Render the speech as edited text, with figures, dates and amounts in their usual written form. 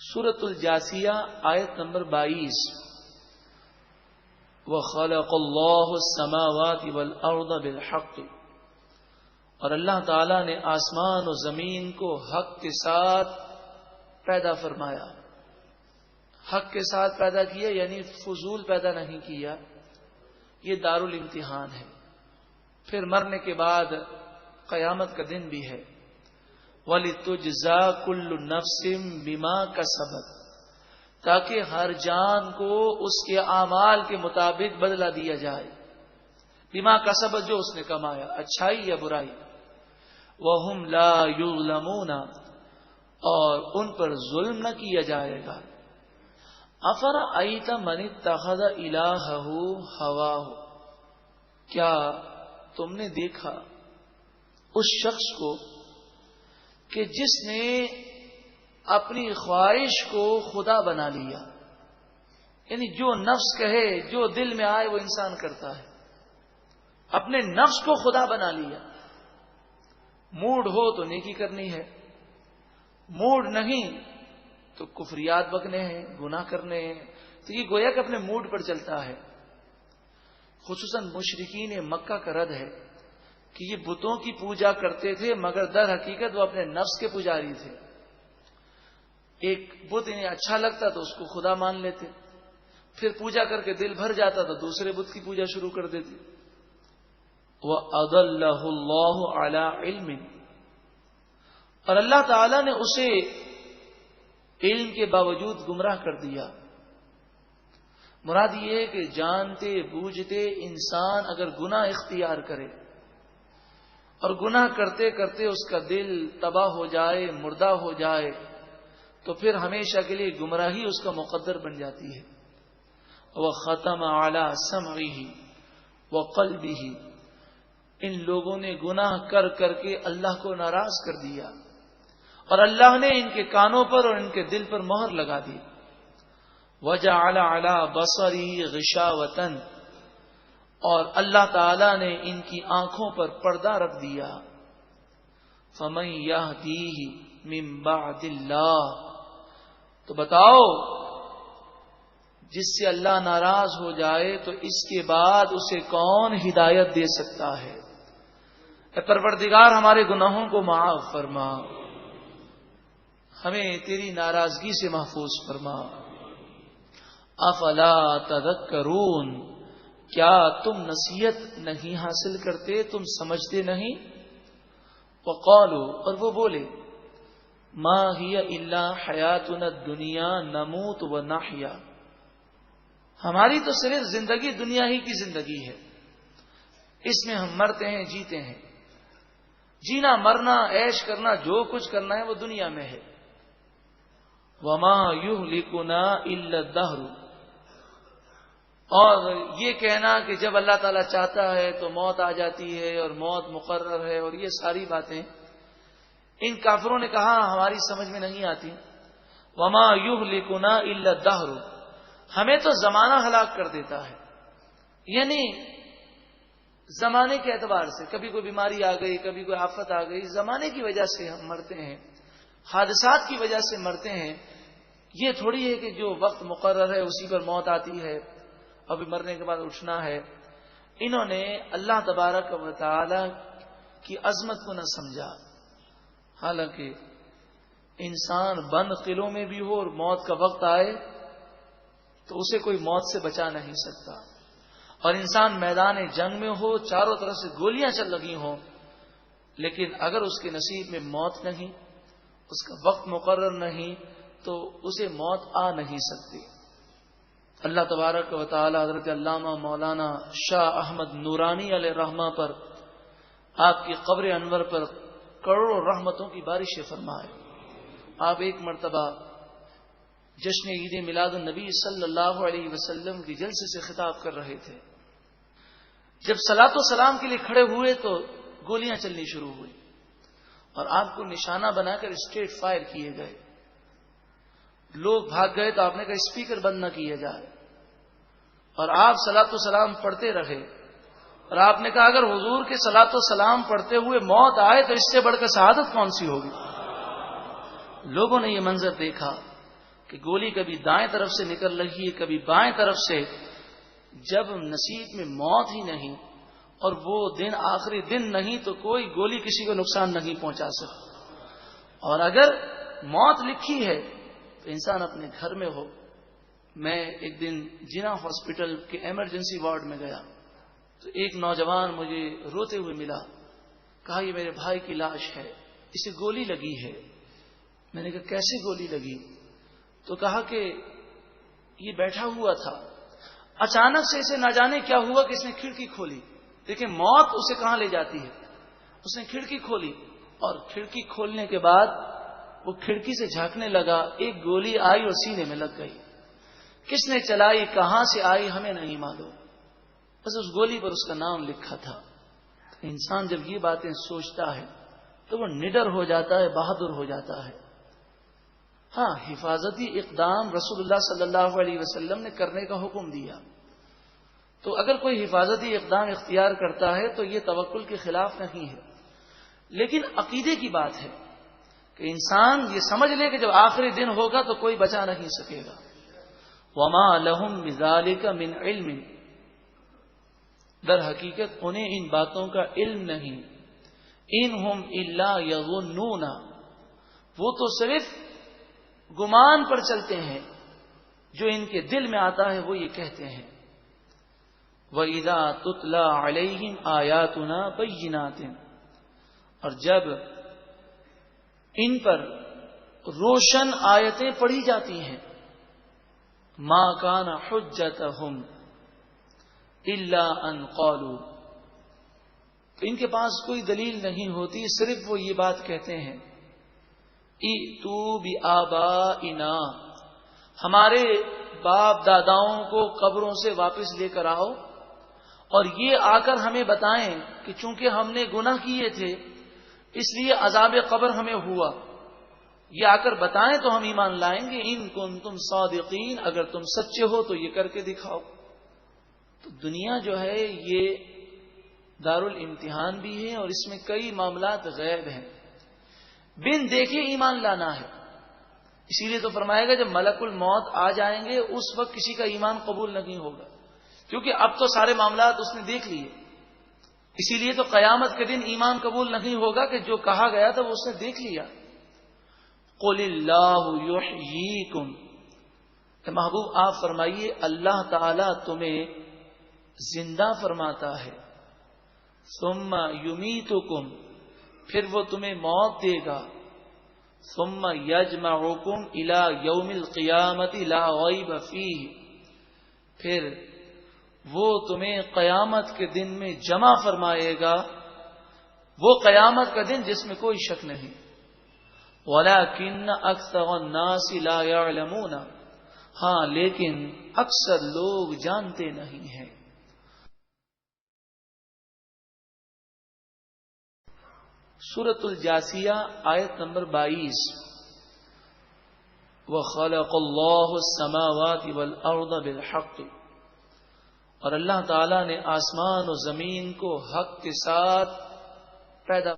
سورۃ الجاثیہ آیت نمبر 22. وَخَلَقَ اللَّهُ السَّمَاوَاتِ وَالْأَرْضَ بِالْحَقِّ، اور اللہ تعالی نے آسمان و زمین کو حق کے ساتھ پیدا فرمایا. حق کے ساتھ پیدا کیا یعنی فضول پیدا نہیں کیا. یہ دارالامتحان ہے. پھر مرنے کے بعد قیامت کا دن بھی ہے. وَلِتُجْزَى كُلُّ نَفْسٍ بِمَا كَسَبَتْ، تاکہ ہر جان کو اس کے اعمال کے مطابق بدلہ دیا جائے. بما کسبت، جو اس نے کمایا، اچھائی یا برائی. وَهُمْ لَا يُظْلَمُونَ، اور ان پر ظلم نہ کیا جائے گا. أَفَرَأَيْتَ مَنِ اتَّخَذَ إِلَٰهَهُ هَوَاهُ، کیا تم نے دیکھا اس شخص کو کہ جس نے اپنی خواہش کو خدا بنا لیا. یعنی جو نفس کہے، جو دل میں آئے وہ انسان کرتا ہے. اپنے نفس کو خدا بنا لیا. موڈ ہو تو نیکی کرنی ہے، موڈ نہیں تو کفریات بکنے ہیں، گناہ کرنے ہیں. تو یہ گویا کہ اپنے موڈ پر چلتا ہے. خصوصاً مشرکین مکہ کا رد ہے کہ یہ بتوں کی پوجا کرتے تھے مگر در حقیقت وہ اپنے نفس کے پجاری تھے. ایک بت انہیں اچھا لگتا تو اس کو خدا مان لیتے، پھر پوجا کر کے دل بھر جاتا تو دوسرے بت کی پوجا شروع کر دیتے. وَأَضَلَّهُ اللَّهُ عَلَىٰ عِلْمٍ، اور اللہ تعالی نے اسے علم کے باوجود گمراہ کر دیا. مراد یہ ہے کہ جانتے بوجھتے انسان اگر گناہ اختیار کرے اور گناہ کرتے کرتے اس کا دل تباہ ہو جائے، مردہ ہو جائے، تو پھر ہمیشہ کے لیے گمراہی اس کا مقدر بن جاتی ہے. وَخَتَمَ عَلَىٰ سَمْعِهِ وَقَلْبِهِ، ان لوگوں نے گناہ کر کر کے اللہ کو ناراض کر دیا اور اللہ نے ان کے کانوں پر اور ان کے دل پر مہر لگا دی. وَجَعَلَ عَلَىٰ بَصَرِهِ غِشَاوَةً، اور اللہ تعالی نے ان کی آنکھوں پر پردہ رکھ دیا. فَمَن يَهْدِيهِ مِن بَعْدِ اللَّهِ، تو بتاؤ جس سے اللہ ناراض ہو جائے تو اس کے بعد اسے کون ہدایت دے سکتا ہے؟ اے پروردگار ہمارے گناہوں کو معاف فرما، ہمیں تیری ناراضگی سے محفوظ فرما. افلا تذکرون، کیا تم نصیحت نہیں حاصل کرتے، تم سمجھتے نہیں؟ وقالوا، اور وہ بولے، ما ہی الا حیاتنا الدنیا نموت ونحیا، ہماری تو صرف زندگی دنیا ہی کی زندگی ہے، اس میں ہم مرتے ہیں جیتے ہیں. جینا مرنا عیش کرنا جو کچھ کرنا ہے وہ دنیا میں ہے. وما یہلکنا الا الدہر، اور یہ کہنا کہ جب اللہ تعالیٰ چاہتا ہے تو موت آ جاتی ہے اور موت مقرر ہے، اور یہ ساری باتیں ان کافروں نے کہا ہماری سمجھ میں نہیں آتی. وما یہلکنا الا الدہر، ہمیں تو زمانہ ہلاک کر دیتا ہے. یعنی زمانے کے اعتبار سے کبھی کوئی بیماری آ گئی، کبھی کوئی آفت آ گئی، زمانے کی وجہ سے ہم مرتے ہیں، حادثات کی وجہ سے مرتے ہیں. یہ تھوڑی ہے کہ جو وقت مقرر ہے اسی پر موت آتی ہے، ابھی مرنے کے بعد اٹھنا ہے. انہوں نے اللہ تبارک و تعالی کی عظمت کو نہ سمجھا. حالانکہ انسان بند قلعوں میں بھی ہو اور موت کا وقت آئے تو اسے کوئی موت سے بچا نہیں سکتا. اور انسان میدان جنگ میں ہو، چاروں طرف سے گولیاں چل رہی ہوں، لیکن اگر اس کے نصیب میں موت نہیں، اس کا وقت مقرر نہیں، تو اسے موت آ نہیں سکتی. اللہ تبارک و تعالی حضرت علامہ مولانا شاہ احمد نورانی علیہ رحمہ پر، آپ کی قبر انور پر کروڑوں رحمتوں کی بارش فرمائے. آپ ایک مرتبہ جشن عید میلاد النبی صلی اللہ علیہ وسلم کی جلسے سے خطاب کر رہے تھے. جب صلاۃ و سلام کے لیے کھڑے ہوئے تو گولیاں چلنی شروع ہوئی اور آپ کو نشانہ بنا کر اسٹریٹ فائر کیے گئے. لوگ بھاگ گئے تو آپ نے کہا اسپیکر بند نہ کیا جائے، اور آپ صلاۃ و سلام پڑھتے رہے. اور آپ نے کہا اگر حضور کے صلاۃ و سلام پڑھتے ہوئے موت آئے تو اس سے بڑھ کر شہادت کون سی ہوگی؟ لوگوں نے یہ منظر دیکھا کہ گولی کبھی دائیں طرف سے نکل رہی ہے کبھی بائیں طرف سے، جب نصیب میں موت ہی نہیں اور وہ دن آخری دن نہیں تو کوئی گولی کسی کو نقصان نہیں پہنچا سکتی۔ اور اگر موت لکھی ہے تو انسان اپنے گھر میں ہو۔ میں ایک دن جنا ہاسپٹل کے ایمرجنسی وارڈ میں گیا تو ایک نوجوان مجھے روتے ہوئے ملا، کہا یہ میرے بھائی کی لاش ہے، اسے گولی لگی ہے۔ میں نے کہا کیسے گولی لگی؟ تو کہا کہ یہ بیٹھا ہوا تھا، اچانک سے اسے نہ جانے کیا ہوا کہ اس نے کھڑکی کھولی۔ دیکھیں موت اسے کہاں لے جاتی ہے۔ اس نے کھڑکی کھولی اور کھڑکی کھولنے کے بعد وہ کھڑکی سے جھانکنے لگا، ایک گولی آئی اور سینے میں لگ گئی۔ کس نے چلائی، کہاں سے آئی ہمیں نہیں معلوم، بس اس گولی پر اس کا نام لکھا تھا۔ انسان جب یہ باتیں سوچتا ہے تو وہ نڈر ہو جاتا ہے، بہادر ہو جاتا ہے۔ ہاں، حفاظتی اقدام رسول اللہ صلی اللہ علیہ وسلم نے کرنے کا حکم دیا، تو اگر کوئی حفاظتی اقدام اختیار کرتا ہے تو یہ توکل کے خلاف نہیں ہے، لیکن عقیدے کی بات ہے کہ انسان یہ سمجھ لے کہ جب آخری دن ہوگا تو کوئی بچا نہیں سکے گا۔ وما لهم بذلك من علم، در حقیقت انہیں ان باتوں کا علم نہیں۔ انہم الا یظنون، وہ تو صرف گمان پر چلتے ہیں، جو ان کے دل میں آتا ہے وہ یہ کہتے ہیں۔ وَإِذَا تُتْلَى عَلَيْهِمْ آيَاتُنَا بَيِّنَاتٍ، اور جب ان پر روشن آیتیں پڑھی جاتی ہیں، ما کان حجتہم الا ان قالوا، تو ان کے پاس کوئی دلیل نہیں ہوتی، صرف وہ یہ بات کہتے ہیں ائتوا بآبائنا، ہمارے باپ داداؤں کو قبروں سے واپس لے کر آؤ اور یہ آ کر ہمیں بتائیں کہ چونکہ ہم نے گناہ کیے تھے اس لیے عذاب قبر ہمیں ہوا، یہ آ کر بتائیں تو ہم ایمان لائیں گے۔ ان کنتم صادقین، اگر تم سچے ہو تو یہ کر کے دکھاؤ۔ تو دنیا جو ہے یہ دارالامتحان بھی ہے اور اس میں کئی معاملات غیب ہیں، بن دیکھے ایمان لانا ہے۔ اسی لیے تو فرمائے گا جب ملک الموت آ جائیں گے اس وقت کسی کا ایمان قبول نہیں ہوگا، کیونکہ اب تو سارے معاملات اس نے دیکھ لیے۔ اسی لیے تو قیامت کے دن ایمان قبول نہیں ہوگا کہ جو کہا گیا تھا وہ اس نے دیکھ لیا۔ قل اللہ یحییکم، کہ محبوب آپ فرمائیے اللہ تعالی تمہیں زندہ فرماتا ہے، ثم یمیتکم، پھر وہ تمہیں موت دے گا، ثم یجمعکم الی یوم القیامت لا ریب فیہ، پھر وہ تمہیں قیامت کے دن میں جمع فرمائے گا، وہ قیامت کا دن جس میں کوئی شک نہیں۔ وَلَكِنَّ أَكْثَرَ النَّاسِ لَا يَعْلَمُونَ، ہاں لیکن اکثر لوگ جانتے نہیں ہیں۔ سورۃ الجاثیہ آیت نمبر 22۔ وَخَلَقَ اللَّهُ السَّمَاوَاتِ وَالْأَرْضَ بِالْحَقِّ، اور اللہ تعالی نے آسمان و زمین کو حق کے ساتھ پیدا